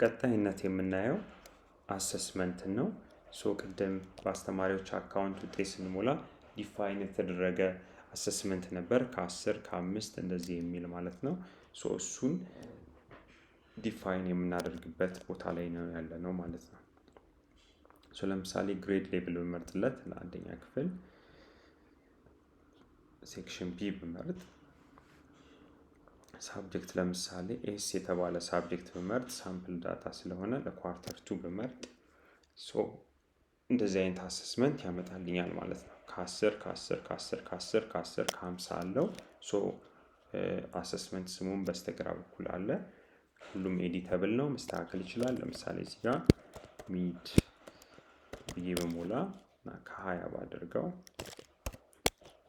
ቀጣይነት የምናየው አሰስመንት ነው። ቅድም በአስተማሪዎች አካውንት ውጤት ስንሞላ ዲፋይን የተደረገ አሰስመንት ነበር ከ10 ከ5 እንደዚህ የሚል ማለት ነው። እሱን ዲፋይን የምናደርግበት ቦታ ላይ ነው ያለነው ማለት ነው። ለምሳሌ ግሬድ ሌቭል ብመርጥለት ለአንደኛ ክፍል ሴክሽን ቢ ብመርጥ ሳብጀክት ለምሳሌ ኤስ የተባለ ሳብጀክት ብመርጥ ሳምፕል ዳታ ስለሆነ ለኳርተር 2 ብመርጥ እንደዚህ አይነት አሰስመንት ያመጣልኛል ማለት ነው። ከ10 ከ10 ከ10 ከ10 ከ10 ከ50 አለው። አሰስመንት ስሙን በስተግራ በኩል አለ። ሁሉም ኤዲተብል ነው፣ መስተካከል ይችላል። ለምሳሌ እዚህ ጋር ሚድ ብዬ በሞላ እና ከ20 ባደርገው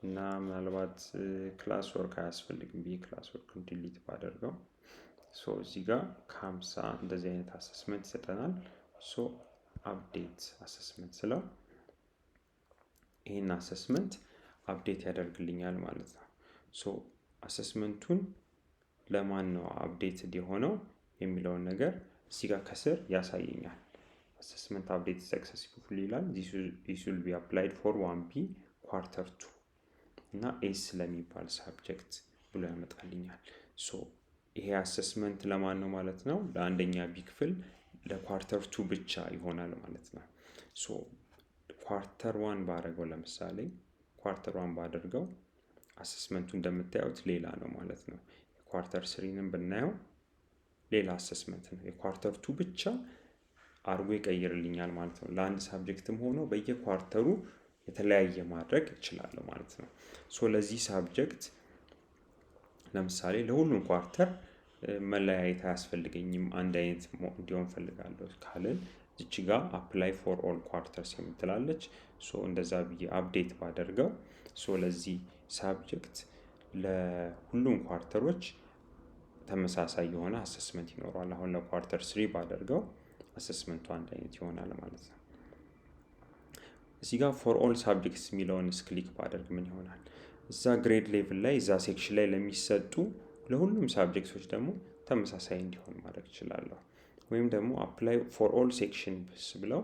እና ምናልባት ክላስ ወርክ አያስፈልግም ብዬ ክላስ ወርክን ዲሊት ባደርገው እዚህ ጋር ከ50 እንደዚህ አይነት አሰስመንት ይሰጠናል። አፕዴት አሰስመንት ስለው ይሄን አሰስመንት አፕዴት ያደርግልኛል ማለት ነው። አሰስመንቱን ለማን ነው አፕዴትድ የሆነው የሚለውን ነገር እዚህ ጋር ከስር ያሳየኛል። አሰስመንት አፕዴት ሰክሰስፉሊ ይላል። this will be applied for 1B quarter 2 እና ኤስ ለሚባል ሳብጀክት ብሎ ያመጣልኛል። ይሄ አሰስመንት ለማን ነው ማለት ነው? ለአንደኛ ቢ ክፍል ለኳርተር 2 ብቻ ይሆናል ማለት ነው። ኳርተር 1 ባደርገው ለምሳሌ ኳርተር 1 ባደርገው አሰስመንቱ እንደምታዩት ሌላ ነው ማለት ነው። ኳርተር 3ንም ብናየው ሌላ አሰስመንት ነው። የኳርተር 2 ብቻ አርጎ ይቀይርልኛል ማለት ነው። ለአንድ ሳብጀክትም ሆኖ በየኳርተሩ የተለያየ ማድረግ እችላለሁ ማለት ነው። ለዚህ ሳብጀክት ለምሳሌ ለሁሉም ኳርተር መለያየት አያስፈልገኝም፣ አንድ አይነት እንዲሆን ፈልጋለሁ ካልን እቺ ጋር አፕላይ ፎር ኦል ኳርተርስ የምትላለች። እንደዛ ብዬ አፕዴት ባደርገው ለዚህ ሳብጀክት ለሁሉም ኳርተሮች ተመሳሳይ የሆነ አሰስመንት ይኖረዋል። አሁን ለኳርተር 3 ባደርገው አሰስመንቱ አንድ አይነት ይሆናል ማለት ነው። እዚህ ጋር ፎር ኦል ሳብጀክትስ የሚለውን ክሊክ ባደርግ ምን ይሆናል? እዛ ግሬድ ሌቭል ላይ እዛ ሴክሽን ላይ ለሚሰጡ ለሁሉም ሳብጀክቶች ደግሞ ተመሳሳይ እንዲሆን ማድረግ እችላለሁ። ወይም ደግሞ አፕላይ ፎር ኦል ሴክሽንስ ብለው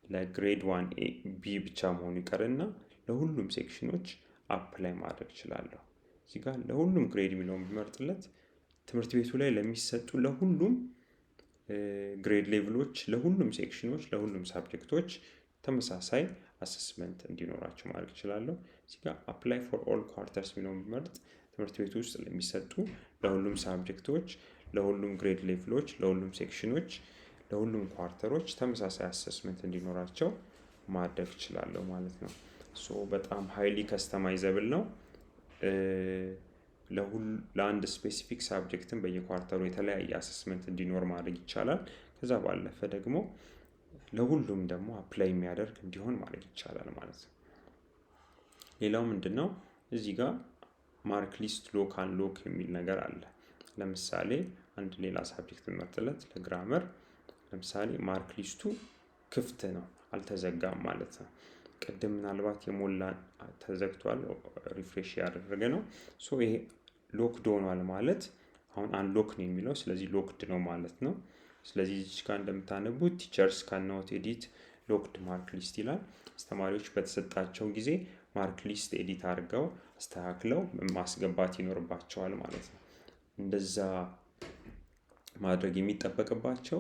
ለግሬድ 1 ቢ ብቻ መሆኑ ይቀርና ለሁሉም ሴክሽኖች አፕላይ ማድረግ እችላለሁ። እዚህ ጋር ለሁሉም ግሬድ የሚለውን ብመርጥለት ትምህርት ቤቱ ላይ ለሚሰጡ ለሁሉም ግሬድ ሌቭሎች፣ ለሁሉም ሴክሽኖች፣ ለሁሉም ሳብጀክቶች ተመሳሳይ አሰስመንት እንዲኖራቸው ማድረግ እችላለሁ። እዚህ ጋር አፕላይ ፎር ኦል ኳርተርስ የሚለውን ብመርጥ ትምህርት ቤቱ ውስጥ ለሚሰጡ ለሁሉም ሳብጀክቶች፣ ለሁሉም ግሬድ ሌቭሎች፣ ለሁሉም ሴክሽኖች፣ ለሁሉም ኳርተሮች ተመሳሳይ አሰስመንት እንዲኖራቸው ማድረግ እችላለሁ ማለት ነው። በጣም ሃይሊ ከስተማይዘብል ነው። ለአንድ ስፔሲፊክ ሳብጀክትን በየኳርተሩ የተለያየ አሰስመንት እንዲኖር ማድረግ ይቻላል። ከዛ ባለፈ ደግሞ ለሁሉም ደግሞ አፕላይ የሚያደርግ እንዲሆን ማድረግ ይቻላል ማለት ነው። ሌላው ምንድነው? እዚህ ጋር ማርክ ሊስት ሎክ አንሎክ የሚል ነገር አለ። ለምሳሌ አንድ ሌላ ሳብጀክት መርጥለት ለግራመር ለምሳሌ ማርክ ሊስቱ ክፍት ነው፣ አልተዘጋም ማለት ነው። ቅድም ምናልባት የሞላ ተዘግቷል፣ ሪፍሬሽ ያደረገ ነው። ይሄ ሎክድ ሆኗል ማለት አሁን አንሎክ ነው የሚለው፣ ስለዚህ ሎክድ ነው ማለት ነው። ስለዚህ እዚህ ጋር እንደምታነቡት ቲቸርስ ካንኖት ኤዲት ሎክድ ማርክ ሊስት ይላል። አስተማሪዎች በተሰጣቸው ጊዜ ማርክ ሊስት ኤዲት አድርገው አስተካክለው ማስገባት ይኖርባቸዋል ማለት ነው። እንደዛ ማድረግ የሚጠበቅባቸው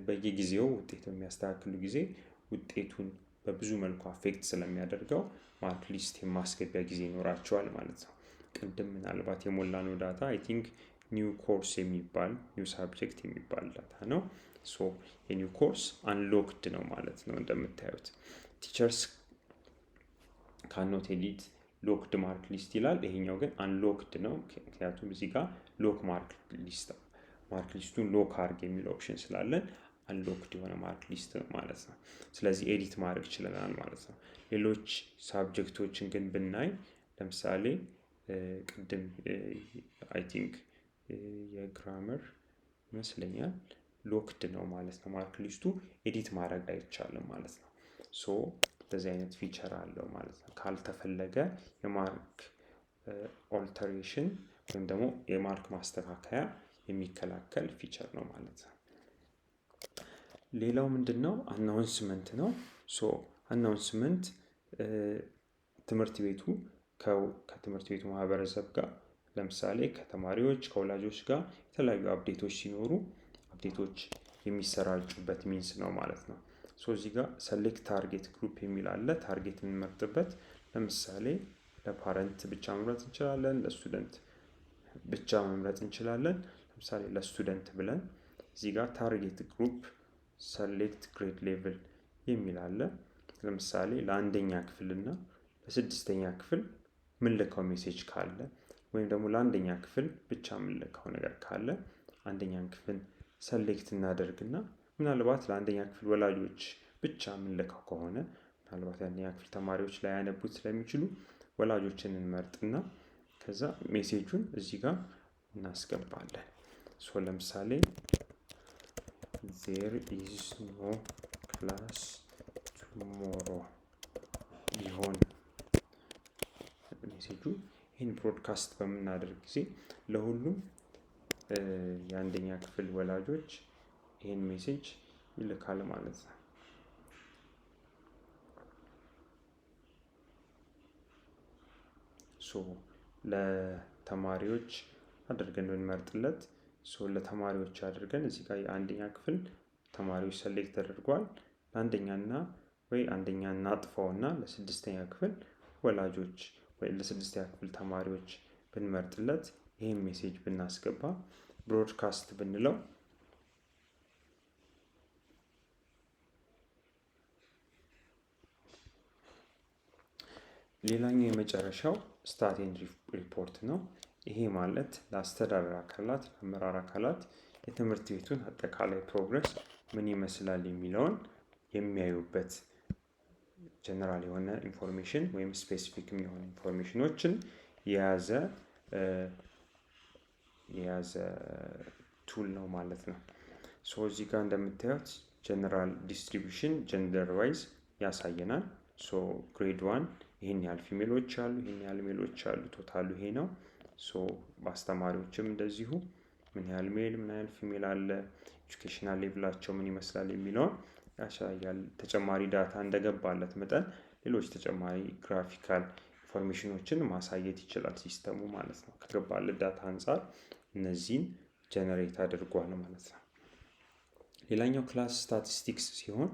በየጊዜው ውጤት በሚያስተካክሉ ጊዜ ውጤቱን በብዙ መልኩ አፌክት ስለሚያደርገው ማርክ ሊስት የማስገቢያ ጊዜ ይኖራቸዋል ማለት ነው። ቅድም ምናልባት የሞላነው ዳታ አይ ቲንክ ኒው ኮርስ የሚባል ኒው ሳብጀክት የሚባል ዳታ ነው። የኒው ኮርስ አንሎክድ ነው ማለት ነው። እንደምታዩት ቲቸርስ ካንኖት ኤዲት ሎክድ ማርክ ሊስት ይላል። ይሄኛው ግን አንሎክድ ነው፣ ምክንያቱም እዚህ ጋር ሎክ ማርክ ሊስቱን ሎክ አርግ የሚል ኦፕሽን ስላለን አንሎክድ የሆነ ማርክ ሊስት ማለት ነው። ስለዚህ ኤዲት ማድረግ ይችላል ማለት ነው። ሌሎች ሳብጀክቶችን ግን ብናይ ለምሳሌ ቅድም አይ ቲንክ የግራመር ይመስለኛል ሎክድ ነው ማለት ነው። ማርክ ሊስቱ ኤዲት ማድረግ አይቻልም ማለት ነው። እንደዚህ አይነት ፊቸር አለው ማለት ነው። ካልተፈለገ የማርክ ኦልተሬሽን ወይም ደግሞ የማርክ ማስተካከያ የሚከላከል ፊቸር ነው ማለት ነው። ሌላው ምንድነው? አናውንስመንት ነው። ሶ አናውንስመንት ትምህርት ቤቱ ከትምህርት ቤቱ ማህበረሰብ ጋር ለምሳሌ ከተማሪዎች ከወላጆች ጋር የተለያዩ አፕዴቶች ሲኖሩ አፕዴቶች የሚሰራጩበት ሚንስ ነው ማለት ነው። ሶ እዚህ ጋር ሰሌክት ታርጌት ግሩፕ የሚል አለ። ታርጌት የምንመርጥበት ለምሳሌ ለፓረንት ብቻ መምረጥ እንችላለን፣ ለስቱደንት ብቻ መምረጥ እንችላለን። ለምሳሌ ለስቱደንት ብለን እዚህ ጋር ታርጌት ግሩፕ ሰሌክት ግሬድ ሌቭል የሚል አለ። ለምሳሌ ለአንደኛ ክፍል እና ለስድስተኛ ክፍል ምንልከው ሜሴጅ ካለ ወይም ደግሞ ለአንደኛ ክፍል ብቻ ምንልከው ነገር ካለ አንደኛን ክፍል ሰሌክት እናደርግና ምናልባት ለአንደኛ ክፍል ወላጆች ብቻ ምንልከው ከሆነ ምናልባት የአንደኛ ክፍል ተማሪዎች ላይ ያነቡት ስለሚችሉ ወላጆችን እንመርጥና ከዛ ሜሴጁን እዚህ ጋር እናስገባለን። ሶ ለምሳሌ there is no class tomorrow ቢሆን ሜሴጁ ይህን ብሮድካስት በምናደርግ ጊዜ ለሁሉም የአንደኛ ክፍል ወላጆች ይህን ሜሴጅ ይልካል ማለት ነው። ሶ ለተማሪዎች አድርገን ብንመርጥለት ለተማሪዎች አድርገን እዚህ ጋር የአንደኛ ክፍል ተማሪዎች ሰሌክት ተደርጓል። ለአንደኛና ወይ አንደኛ እናጥፋውና ለስድስተኛ ክፍል ወላጆች ወይ ለስድስተኛ ክፍል ተማሪዎች ብንመርጥለት ይህን ሜሴጅ ብናስገባ ብሮድካስት ብንለው ሌላኛው የመጨረሻው ስታት ኤንድ ሪፖርት ነው። ይሄ ማለት ለአስተዳደር አካላት ለአመራር አካላት የትምህርት ቤቱን አጠቃላይ ፕሮግረስ ምን ይመስላል የሚለውን የሚያዩበት ጀነራል የሆነ ኢንፎርሜሽን ወይም ስፔሲፊክ የሆነ ኢንፎርሜሽኖችን የያዘ ቱል ነው ማለት ነው። ሶ እዚህ ጋር እንደምታዩት ጀነራል ዲስትሪቢዩሽን ጀንደር ዋይዝ ያሳየናል። ሶ ግሬድ 1 ይሄን ያህል ፊሜሎች አሉ፣ ይሄን ያህል ሜሎች አሉ፣ ቶታሉ ይሄ ነው። ሶ በአስተማሪዎችም እንደዚሁ ምን ያህል ሜል ምን ያህል ፊሜል አለ፣ ኤጁኬሽናል ሌቭላቸው ምን ይመስላል የሚለውን ያሳያል። ተጨማሪ ዳታ እንደገባለት መጠን ሌሎች ተጨማሪ ግራፊካል ኢንፎርሜሽኖችን ማሳየት ይችላል ሲስተሙ ማለት ነው። ከገባለት ዳታ አንጻር እነዚህን ጀነሬት አድርጓል ማለት ነው። ሌላኛው ክላስ ስታቲስቲክስ ሲሆን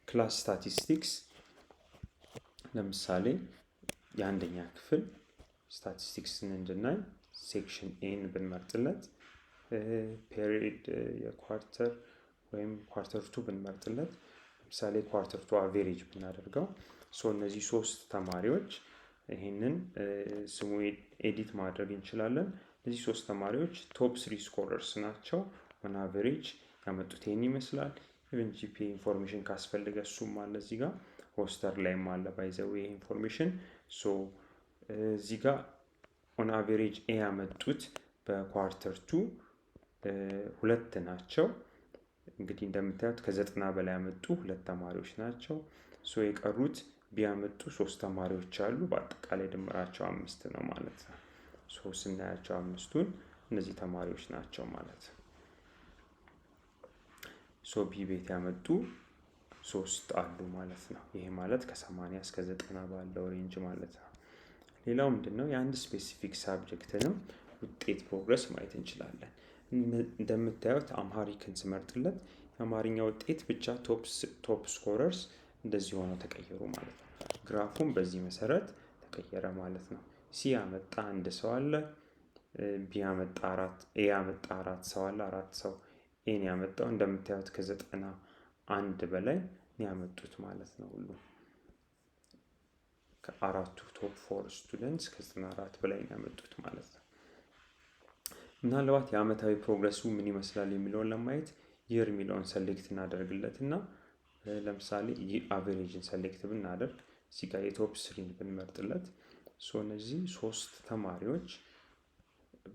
ክላስ ስታቲስቲክስ ለምሳሌ የአንደኛ ክፍል ስታቲስቲክስን እንድናይ ሴክሽን ኤን ብንመርጥለት ፔሪድ የኳርተር ወይም ኳርተር ቱ ብንመርጥለት ለምሳሌ ኳርተር ቱ አቬሬጅ ብናደርገው እነዚህ ሶስት ተማሪዎች ይህንን ስሙ ኤዲት ማድረግ እንችላለን። እነዚህ ሶስት ተማሪዎች ቶፕ 3 ስኮለርስ ናቸው። ኦን አቬሬጅ ያመጡት ይህን ይመስላል። ኢቨን ጂፒኤ ኢንፎርሜሽን ካስፈልገ እሱም አለ እዚህ ጋር ፖስተር ላይም አለ ባይዘው ይሄ ኢንፎርሜሽን። እዚህ ጋር ኦን አቬሬጅ ኤ ያመጡት በኳርተር ቱ 2 ናቸው። እንግዲህ እንደምታዩት ከ90 በላይ ያመጡ 2 ተማሪዎች ናቸው። የቀሩት ቢያመጡ 3 ተማሪዎች አሉ። በአጠቃላይ ድምራቸው 5 ነው ማለት ነው። ስናያቸው አምስቱን እነዚህ ተማሪዎች ናቸው ማለት ነው። ቢ ቤት ያመጡ 3 አሉ ማለት ነው። ይሄ ማለት ከ80 እስከ 90 ባለው ሬንጅ ማለት ነው። ሌላው ምንድነው? የአንድ ስፔሲፊክ ሳብጀክትንም ውጤት ፕሮግረስ ማየት እንችላለን። እንደምታዩት አምሃሪክን ስመርጥለት የአማርኛ ውጤት ብቻ ቶፕ ስኮረርስ እንደዚህ ሆነው ተቀየሩ ማለት ነው። ግራፉም በዚህ መሰረት ተቀየረ ማለት ነው። ሲ ያመጣ 1 ሰው አለ፣ ቢ ያመጣ 4፣ ኤ ያመጣ 4 ሰው አለ፣ 4 ሰው ኤን ያመጣው እንደምታዩት ከ91 በላይ ያመጡት ማለት ነው። ሁሉ ከአራቱ ቶፕ 4 ስቱደንትስ ከ94 በላይ ያመጡት ማለት ነው። ምናልባት የአመታዊ ፕሮግረሱ ምን ይመስላል የሚለውን ለማየት ይር የሚለውን ሰሌክት እናደርግለትና ለምሳሌ አቨሬጅን ሰሌክት ብናደርግ እዚህ ጋር የቶፕ 3 ብንመርጥለት እነዚህ 3 ተማሪዎች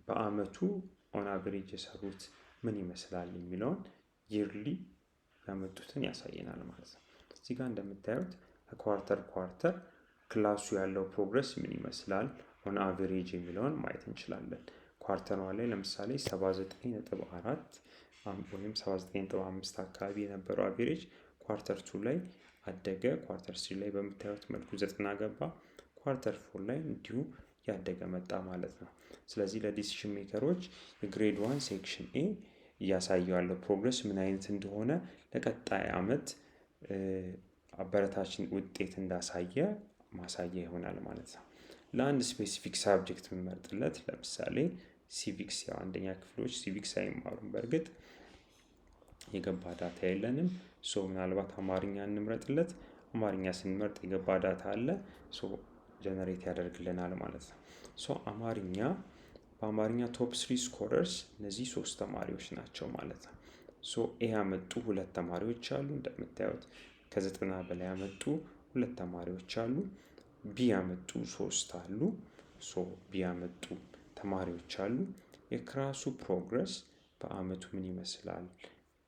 በአመቱ ኦን አቨሬጅ የሰሩት ምን ይመስላል የሚለውን ይርሊ ያመጡትን ያሳየናል ማለት ነው። እዚህ ጋር እንደምታዩት ከኳርተር ክላሱ ያለው ፕሮግረስ ምን ይመስላል ኦን አቨሬጅ የሚለውን ማየት እንችላለን። ኳርተሯ ላይ ለምሳሌ 79.4 ወይም 79.5 አካባቢ የነበረው አቬሬጅ ኳርተር 2 ላይ አደገ። ኳርተር 3 ላይ በምታዩት መልኩ 90 ገባ። ኳርተር 4 ላይ እንዲሁ ያደገ መጣ ማለት ነው። ስለዚህ ለዲሲሽን ሜከሮች የግሬድ 1 ሴክሽን ኤ እያሳየው ያለው ፕሮግረስ ምን አይነት እንደሆነ ለቀጣይ ዓመት አበረታችን ውጤት እንዳሳየ ማሳያ ይሆናል ማለት ነው። ለአንድ ስፔሲፊክ ሳብጀክት የምንመርጥለት ለምሳሌ ሲቪክስ፣ ያው አንደኛ ክፍሎች ሲቪክስ አይማሩም። በእርግጥ የገባ ዳታ የለንም። ምናልባት አማርኛ እንምረጥለት። አማርኛ ስንመርጥ የገባ ዳታ አለ፣ ጀነሬት ያደርግልናል ማለት ነው። አማርኛ በአማርኛ ቶፕ 3 ስኮረርስ እነዚህ 3 ተማሪዎች ናቸው ማለት ነው። ኤ ያመጡ 2 ተማሪዎች አሉ እንደምታዩት፣ ከ90 በላይ ያመጡ 2 ተማሪዎች አሉ። ቢ ያመጡ 3 አሉ። ቢ ያመጡ ተማሪዎች አሉ። የክላሱ ፕሮግረስ በአመቱ ምን ይመስላል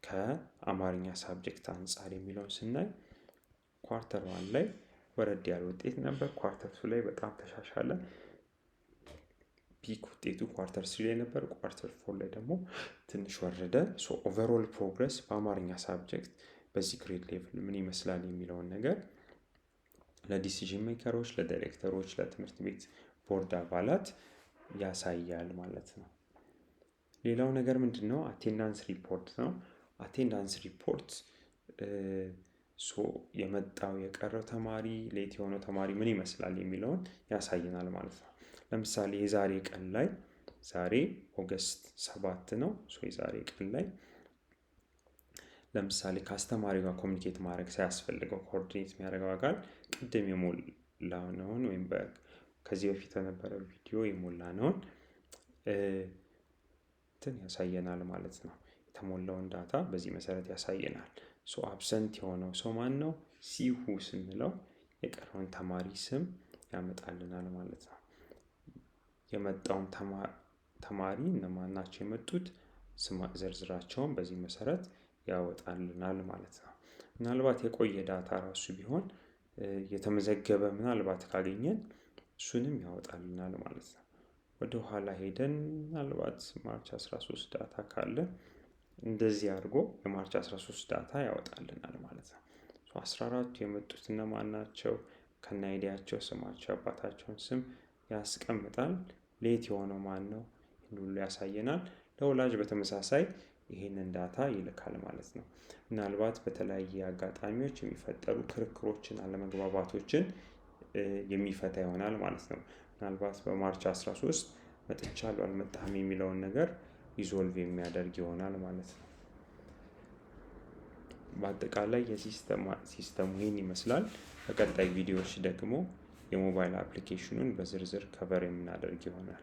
ከአማርኛ ሳብጀክት አንጻር የሚለውን ስናይ ኳርተር 1 ላይ ወረድ ያለ ውጤት ነበር። ኳርተር 2 ላይ በጣም ተሻሻለ። ፒክ ውጤቱ ኳርተር 3 ላይ ነበር። ኳርተር 4 ላይ ደግሞ ትንሽ ወረደ። ኦቨርኦል ፕሮግረስ በአማርኛ ሳብጀክት በዚህ ግሬድ ሌቭል ምን ይመስላል የሚለውን ነገር ለዲሲዥን ሜከሮች፣ ለዳይሬክተሮች፣ ለትምህርት ቤት ቦርድ አባላት ያሳያል ማለት ነው። ሌላው ነገር ምንድን ነው? አቴንዳንስ ሪፖርት ነው። አቴንዳንስ ሪፖርት የመጣው የቀረው ተማሪ፣ ሌት የሆነው ተማሪ ምን ይመስላል የሚለውን ያሳየናል ማለት ነው። ለምሳሌ የዛሬ ቀን ላይ ዛሬ ኦገስት 7 ነው። የዛሬ ቀን ላይ ለምሳሌ ከአስተማሪ ጋር ኮሚኒኬት ማድረግ ሳያስፈልገው ኮኦርዲኔት የሚያደርገው አካል ቅድም የሞላነውን ወይም ከዚህ በፊት የነበረ ቪዲዮ የሞላነውን ያሳየናል ማለት ነው። የተሞላውን ዳታ በዚህ መሰረት ያሳየናል። አብሰንት የሆነው ሰው ማን ነው? ሲሁ ስንለው የቀረውን ተማሪ ስም ያመጣልናል ማለት ነው። የመጣውን ተማሪ እነማን ናቸው የመጡት ስም ዝርዝራቸውን በዚህ መሰረት ያወጣልናል ማለት ነው። ምናልባት የቆየ ዳታ ራሱ ቢሆን የተመዘገበ ምናልባት ካገኘን እሱንም ያወጣልናል ማለት ነው። ወደ ኋላ ሄደን ምናልባት ማርች 13 ዳታ ካለ እንደዚህ አድርጎ የማርች 13 ዳታ ያወጣልናል ማለት ነው። 14ቱ የመጡት እነማን ናቸው ከነ አይዲያቸው፣ ስማቸው፣ አባታቸውን ስም ያስቀምጣል። ሌት የሆነው ማን ነው ይህን ሁሉ ያሳየናል። ለወላጅ በተመሳሳይ ይህንን ዳታ ይልካል ማለት ነው። ምናልባት በተለያየ አጋጣሚዎች የሚፈጠሩ ክርክሮችን፣ አለመግባባቶችን የሚፈታ ይሆናል ማለት ነው። ምናልባት በማርች 13 መጥቻለሁ አልመጣህም የሚለውን ነገር ሪዞልቭ የሚያደርግ ይሆናል ማለት ነው። በአጠቃላይ የሲስተሙ ይህን ይመስላል። በቀጣይ ቪዲዮዎች ደግሞ የሞባይል አፕሊኬሽኑን በዝርዝር ከቨር የምናደርግ ይሆናል።